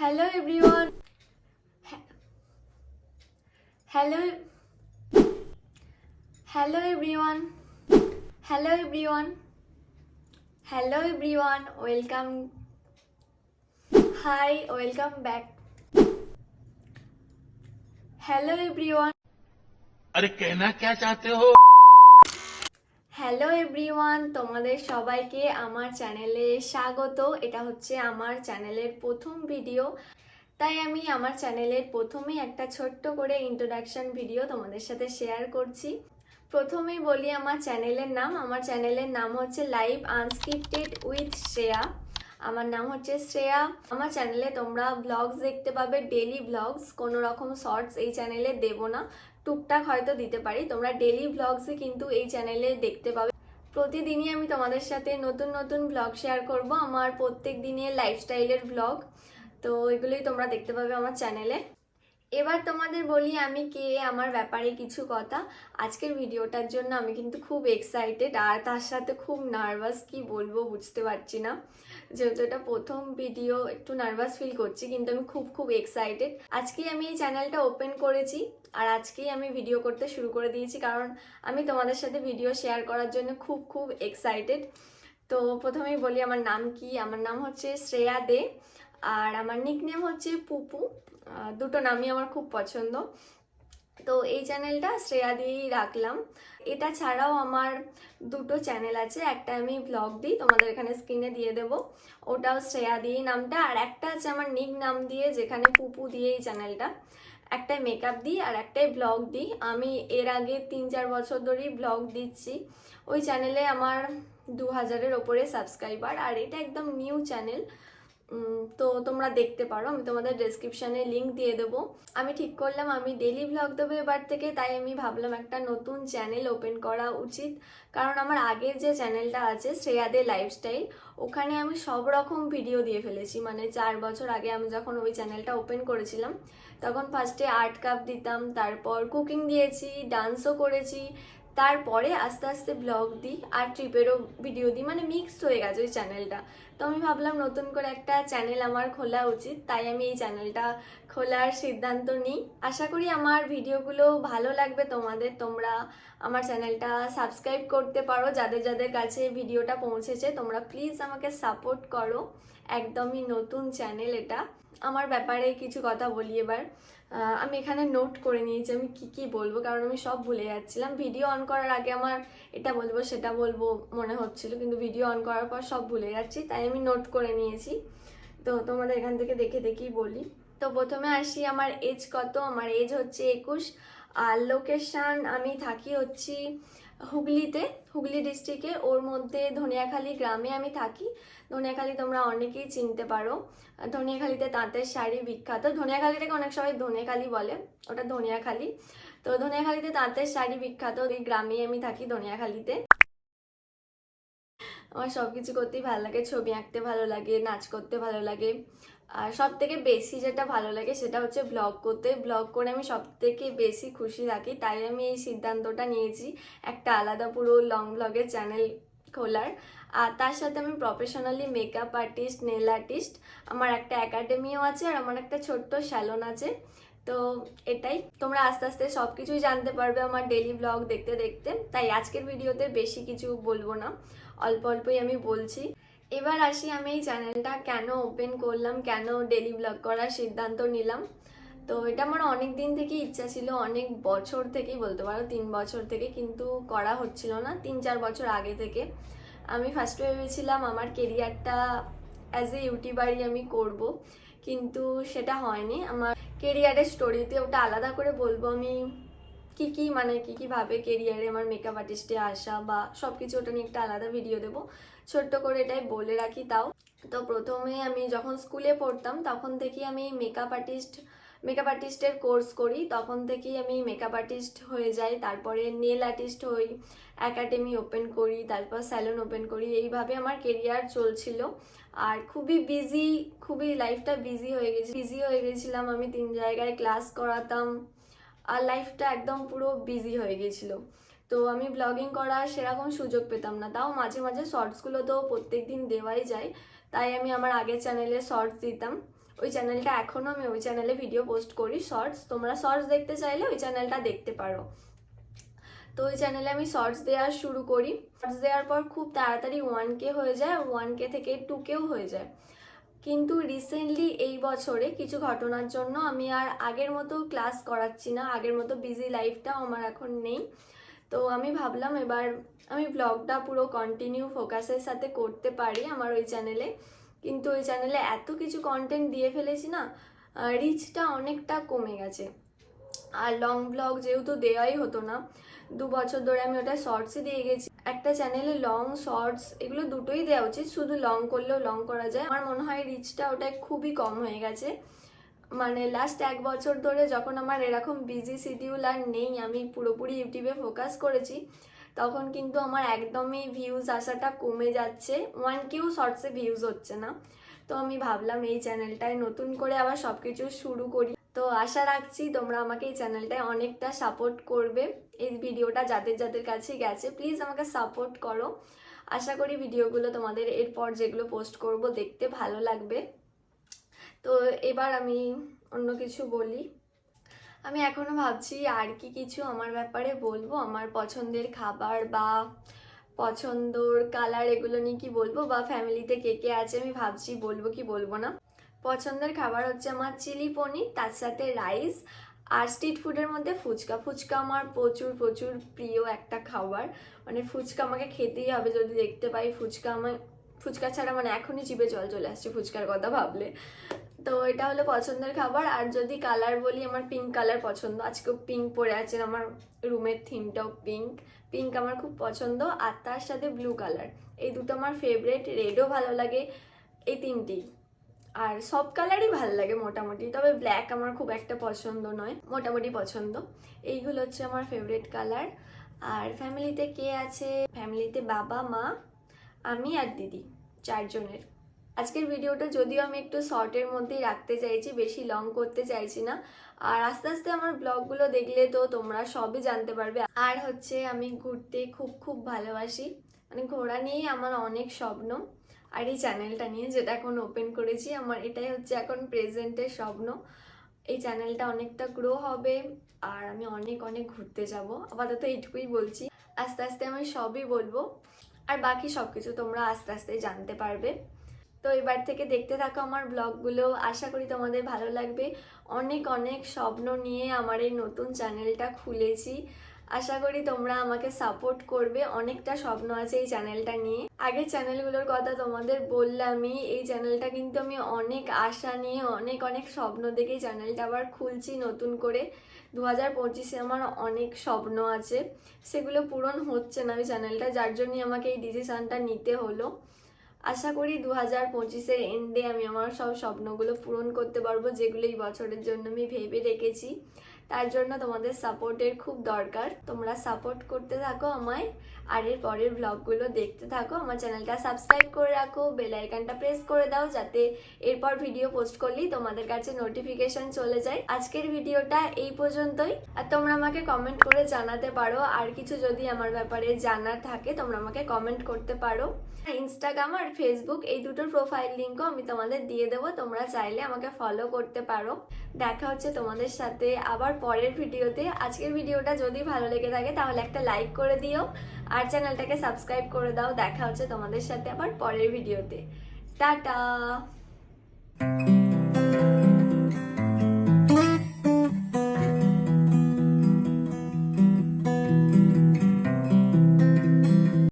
Hello everyone. Hello. Hello everyone. Hello everyone. Hello everyone. Welcome. Hi. Welcome back. Hello everyone. अरे कहना क्या चाहते हो? হ্যালো এভরিওয়ান, তোমাদের সবাইকে আমার চ্যানেলে স্বাগত। এটা হচ্ছে আমার চ্যানেলের প্রথম ভিডিও, তাই আমি আমার চ্যানেলের প্রথমেই একটা ছোট্ট করে ইন্ট্রোডাকশন ভিডিও তোমাদের সাথে শেয়ার করছি। প্রথমেই বলি আমার চ্যানেলের নাম হচ্ছে লাইভ আনস্ক্রিপ্টেড উইথ শ্রেয়া। আমার নাম হচ্ছে শ্রেয়া। আমার চ্যানেলে তোমরা ব্লগস দেখতে পাবে, ডেলি ব্লগস, কোনো রকম শর্টস এই চ্যানেলে দেবো না, টুকটাক হয়তো দিতে পারি। তোমরা ডেলি ব্লগসই কিন্তু এই চ্যানেলে দেখতে পাবে। প্রতিদিনই আমি তোমাদের সাথে নতুন নতুন ব্লগ শেয়ার করব, আমার প্রত্যেক দিনের লাইফস্টাইলের ব্লগ। তো এগুলোই তোমরা দেখতে পাবে আমার চ্যানেলে। এবার তোমাদের বলি আমি কে, আমার ব্যাপারে কিছু কথা। আজকের ভিডিওটার জন্য আমি কিন্তু খুব এক্সাইটেড, আর তার সাথে খুব নার্ভাস, কি বলবো বুঝতে পারছি না। যেহেতু এটা প্রথম ভিডিও, একটু নার্ভাস ফিল করছি, কিন্তু আমি খুব খুব এক্সাইটেড। আজকেই আমি এই চ্যানেলটা ওপেন করেছি, আর আজকেই আমি ভিডিও করতে শুরু করে দিয়েছি, কারণ আমি তোমাদের সাথে ভিডিও শেয়ার করার জন্য খুব খুব এক্সাইটেড। তো প্রথমেই বলি আমার নাম কি। আমার নাম হচ্ছে শ্রেয়া দে, আর আমার নিকনেম হচ্ছে পুপু। দুটো নামই আমার খুব পছন্দ, তো এই চ্যানেলটা শ্রেয়া দিয়েই রাখলাম। এটা ছাড়াও আমার দুটো চ্যানেল আছে, একটা আমি ব্লগ দিই, তোমাদের এখানে স্ক্রিনে দিয়ে দেবো, ওটাও শ্রেয়া দিয়েই নামটা। আর একটা আছে আমার নিক নাম দিয়ে, যেখানে পুপু দিয়ে এই চ্যানেলটা। একটাই মেকআপ দিই আর একটাই ব্লগ দিই। আমি এর আগে 3-4 বছর ধরেই ব্লগ দিচ্ছি। ওই চ্যানেলে আমার 2000-এর ওপরে সাবস্ক্রাইবার, আর এটা একদম নিউ চ্যানেল। তো তোমরা দেখতে পারো, আমি তোমাদের ডেসক্রিপশানে লিঙ্ক দিয়ে দেবো। আমি ঠিক করলাম আমি ডেলি ব্লগ দেবো এবার থেকে, তাই আমি ভাবলাম একটা নতুন চ্যানেল ওপেন করা উচিত। কারণ আমার আগের যে চ্যানেলটা আছে শ্রেয়াদের লাইফস্টাইল, ওখানে আমি সব রকম ভিডিও দিয়ে ফেলেছি। মানে 4 বছর আগে আমি যখন ওই চ্যানেলটা ওপেন করেছিলাম, তখন ফার্স্টে আর্ট কাপ দিতাম, তারপর কুকিং দিয়েছি, ডান্সও করেছি, তারপরে আস্তে আস্তে ব্লগ দিই আর ট্রিপেরও ভিডিও দিই, মানে মিক্সড হয়ে গেছে ওই চ্যানেলটা। তো আমি ভাবলাম নতুন করে একটা চ্যানেল আমার খোলা উচিত, তাই আমি এই চ্যানেলটা খোলার সিদ্ধান্ত নিই। আশা করি আমার ভিডিওগুলো ভালো লাগবে তোমাদের। তোমরা আমার চ্যানেলটা সাবস্ক্রাইব করতে পারো, যাদের যাদের কাছে ভিডিওটা পৌঁছেছে। তোমরা প্লিজ আমাকে সাপোর্ট করো, একদমই নতুন চ্যানেল এটা। আমার ব্যাপারে কিছু কথা বলি এবার। আমি এখানে নোট করে নিয়েছি আমি কি কি বলবো, কারণ আমি সব ভুলে যাচ্ছিলাম। ভিডিও অন করার আগে আমার এটা বলবো সেটা বলবো মনে হচ্ছিল, কিন্তু ভিডিও অন করার পর সব ভুলে যাচ্ছি, তাই আমি নোট করে নিয়েছি। তো তোমাদের এখান থেকে দেখে দেখেই বলি। তো প্রথমে আসি আমার এজ কত। আমার এজ হচ্ছে 21। আর লোকেশন, আমি থাকি হচ্ছি হুগলিতে, হুগলি ডিস্ট্রিক্টে, ওর মধ্যে ধনিয়াখালী গ্রামে আমি থাকি। ধনিয়াখালী তোমরা অনেকেই চিনতে পারো, ধনিয়াখালীতে তাঁতের শাড়ি বিখ্যাত। ধনিয়াখালীটাকে অনেক সবাই ধনিয়াখালী বলে, ওটা ধনিয়াখালী। তো ধনিয়াখালীতে তাঁতের শাড়ি বিখ্যাত, এই গ্রামে আমি থাকি ধনিয়াখালীতে। আমার সব কিছু করতেই ভালো লাগে, ছবি আঁকতে ভালো লাগে, নাচ করতে ভালো লাগে, আর সব থেকে বেশি যেটা ভালো লাগে সেটা হচ্ছে ব্লগ করতে। ব্লগ করে আমি সব থেকে বেশি খুশি থাকি, তাই আমি এই সিদ্ধান্তটা নিয়েছি একটা আলাদা পুরো লং ব্লগের চ্যানেল খোলার। আর তার সাথে আমি professionally makeup artist, nail artist, আমার একটা একাডেমিও আছে, আর আমার একটা ছোট্ট স্যালন আছে। তো এটাই, তোমরা আস্তে আস্তে সব কিছুই জানতে পারবে আমার ডেলি ব্লগ দেখতে দেখতে। তাই আজকের ভিডিওতে বেশি কিছু বলবো না, অল্প অল্পই আমি বলছি। এবার আসি আমি এই চ্যানেলটা কেন ওপেন করলাম, কেন ডেলি ব্লগ করার সিদ্ধান্ত নিলাম। তো এটা আমার অনেক দিন থেকে ইচ্ছা ছিল, অনেক বছর থেকেই বলতে পারো, 3 বছর থেকে, কিন্তু করা হচ্ছিল না। 3-4 বছর আগে থেকে আমি ফার্স্টে ভেবেছিলাম আমার কেরিয়ারটা অ্যাজ এ ইউটিউবারই আমি করব, কিন্তু সেটা হয়নি। আমার কেরিয়ারের স্টোরিতে ওটা আলাদা করে বলবো আমি, কি কি মানে কি কি ভাবে কেরিয়ারে আমার মেকআপ আর্টিস্টে আসা বা সব কিছু, ওটা নিয়ে একটা আলাদা ভিডিও দেবো। ছোট্ট করে এটাই বলে রাখি তাও। তো প্রথমে আমি যখন স্কুলে পড়তাম তখন থেকেই আমি মেকআপ আর্টিস্টের কোর্স করি, তখন থেকেই আমি মেকআপ আর্টিস্ট হয়ে যাই, তারপরে নেল আর্টিস্ট হই, একাডেমি ওপেন করি, তারপর স্যালন ওপেন করি। এইভাবে আমার কেরিয়ার চলছিল, আর খুবই বিজি, খুবই লাইফটা বিজি হয়ে গেছিলাম। আমি 3 জায়গায় ক্লাস করাতাম, আর লাইফটা একদম পুরো বিজি হয়ে গেছিলো। তো আমি ব্লগিং করার সেরকম সুযোগ পেতাম না, তাও মাঝে মাঝে শর্টসগুলো তো প্রত্যেক দিন দেওয়াই যায়, তাই আমি আমার আগের চ্যানেলে শর্টস দিতাম। ওই চ্যানেলটা এখনও আমি ওই চ্যানেলে ভিডিও পোস্ট করি শর্টস, তোমরা শর্টস দেখতে চাইলে ওই চ্যানেলটা দেখতে পারো। তো ওই চ্যানেলে আমি শর্টস দেওয়া শুরু করি, শর্টস দেওয়ার পর খুব তাড়াতাড়ি 1K হয়ে যায়, 1K থেকে 2Kও হয়ে যায়। কিন্তু রিসেন্টলি এই বছরে কিছু ঘটনার জন্য আমি আর আগের মতো ক্লাস করাচ্ছি না, আগের মতো বিজি লাইফটাও আমার এখন নেই। তো আমি ভাবলাম এবার আমি ব্লগটা পুরো কন্টিনিউ ফোকাসের সাথে করতে পারি আমার ওই চ্যানেলে। কিন্তু ওই চ্যানেলে এত কিছু কন্টেন্ট দিয়ে ফেলেছি না, রিচটা অনেকটা কমে গেছে। আর লং ব্লগ যেহেতু দেওয়াই হতো না, 2 বছর ধরে আমি ওটা শর্টসই দিয়ে গেছি। একটা চ্যানেলে লং শর্টস এগুলো দুটোই দেওয়া উচিত, শুধু লং করলেও লং করা যায়। আমার মনে হয় রিচটা ওটাই খুবই কম হয়ে গেছে। মানে লাস্ট 1 বছর ধরে যখন আমার এরকম বিজি শিডিউল আর নেই, আমি পুরোপুরি ইউটিউবে ফোকাস করেছি, তখন কিন্তু আমার একদমই ভিউজ আসাটা কমে যাচ্ছে, 1Kও শর্টসে ভিউজ হচ্ছে না। তো আমি ভাবলাম এই চ্যানেলটায় নতুন করে আবার সব কিছু শুরু করি। তো আশা রাখছি তোমরা আমাকে এই চ্যানেলটায় অনেকটা সাপোর্ট করবে। এই ভিডিওটা যাদের যাদের কাছে গেছে প্লিজ আমাকে সাপোর্ট করো। আশা করি ভিডিওগুলো তোমাদের এরপর যেগুলো পোস্ট করব দেখতে ভালো লাগবে। তো এবার আমি অন্য কিছু বলি। আমি এখনো ভাবছি আর কি কিছু আমার ব্যাপারে বলবো, আমার পছন্দের খাবার বা পছন্দর কালার এগুলো নিয়ে কি বলবো, বা ফ্যামিলিতে কে কে আছে আমি ভাবছি বলবো কি বলবো না। পছন্দের খাবার হচ্ছে আমার চিলি পনির, তার সাথে রাইস, আর স্ট্রিট ফুডের মধ্যে ফুচকা। ফুচকা আমার প্রচুর প্রচুর প্রিয় একটা খাবার, মানে ফুচকা আমাকে খেতেই হবে। যদি দেখতে পাই ফুচকা ছাড়া মানে এখনই জিভে জল চলে আসছে ফুচকার কথা ভাবলে। তো এটা হলো পছন্দের খাবার। আর যদি কালার বলি, আমার পিঙ্ক কালার পছন্দ, আজকেও পিঙ্ক পরে আছেন, আমার রুমের থিমটাও পিঙ্ক। পিঙ্ক আমার খুব পছন্দ, আর তার সাথে ব্লু কালার, এই দুটো আমার ফেভারিট। রেডও ভালো লাগে, এই তিনটি। আর সব কালারই ভালো লাগে মোটামুটি, তবে ব্ল্যাক আমার খুব একটা পছন্দ নয়, মোটামুটি পছন্দ। এইগুলো হচ্ছে আমার ফেভারিট কালার। আর ফ্যামিলিতে কে আছে, ফ্যামিলিতে বাবা, মা, আমি আর দিদি, 4 জনের। আজকের ভিডিওটা যদিও আমি একটু শর্টের মধ্যেই রাখতে চাইছি, বেশি লং করতে চাইছি না। আর আস্তে আস্তে আমার ব্লগগুলো দেখলে তো তোমরা সবই জানতে পারবে। আর হচ্ছে আমি ঘুরতে খুব খুব ভালোবাসি, মানে ঘোরা নিয়েই আমার অনেক স্বপ্ন। আর এই চ্যানেলটা নিয়ে যেটা এখন ওপেন করেছি, আমার এটাই হচ্ছে এখন প্রেজেন্টের স্বপ্ন। এই চ্যানেলটা অনেকটা গ্রো হবে আর আমি অনেক অনেক ঘুরতে যাব। আপাতত এইটুকুই বলছি, আস্তে আস্তে আমি সবই বলবো। আর বাকি সব কিছু তোমরা আস্তে আস্তে জানতে পারবে। তো এবার থেকে দেখতে থাকো আমার ব্লগগুলো, আশা করি তোমাদের ভালো লাগবে। অনেক অনেক স্বপ্ন নিয়ে আমার এই নতুন চ্যানেলটা খুলেছি, আশা করি তোমরা আমাকে সাপোর্ট করবে। অনেকটা স্বপ্ন আছে এই চ্যানেলটা নিয়ে। আগের চ্যানেলগুলোর কথা তোমাদের বললামই, এই চ্যানেলটা কিন্তু আমি অনেক আশা নিয়ে অনেক অনেক স্বপ্ন দেখে চ্যানেলটা আবার খুলছি নতুন করে। 2025-এ আমার অনেক স্বপ্ন আছে, সেগুলো পূরণ হচ্ছে না ওই চ্যানেলটা, যার জন্যই আমাকে এই ডিসিশনটা নিতে হলো। আশা করি 2025-এর এন্ডে আমি আমার সব স্বপ্নগুলো পূরণ করতে পারবো, যেগুলো এই বছরের জন্য আমি ভেবে রেখেছি। তার জন্য তোমাদের সাপোর্টের খুব দরকার, তোমরা সাপোর্ট করতে থাকো আমায়। আর এর পরের ব্লগগুলো দেখতে থাকো। আমার চ্যানেলটা সাবস্ক্রাইব করে রাখো, বেল আইকনটা প্রেস করে দাও, যাতে এরপর ভিডিও পোস্ট করলেই তোমাদের কাছে নোটিফিকেশন চলে যায়। আজকের ভিডিওটা এই পর্যন্তই। আর তোমরা আমাকে কমেন্ট করে জানাতে পারো, আর কিছু যদি আমার ব্যাপারে জানার থাকে তোমরা আমাকে কমেন্ট করতে পারো। ইনস্টাগ্রাম আর ফেসবুক এই দুটোর প্রোফাইল লিঙ্কও আমি তোমাদের দিয়ে দেবো, তোমরা চাইলে আমাকে ফলো করতে পারো। দেখা হচ্ছে তোমাদের সাথে আবার পরের ভিডিওতে। আজকের ভিডিওটা যদি ভালো লেগে থাকে তাহলে একটা লাইক করে দিও, আর চ্যানেলটাকে সাবস্ক্রাইব করে দাও। দেখা হচ্ছে তোমাদের সাথে আবার পরের ভিডিওতে। টাটা।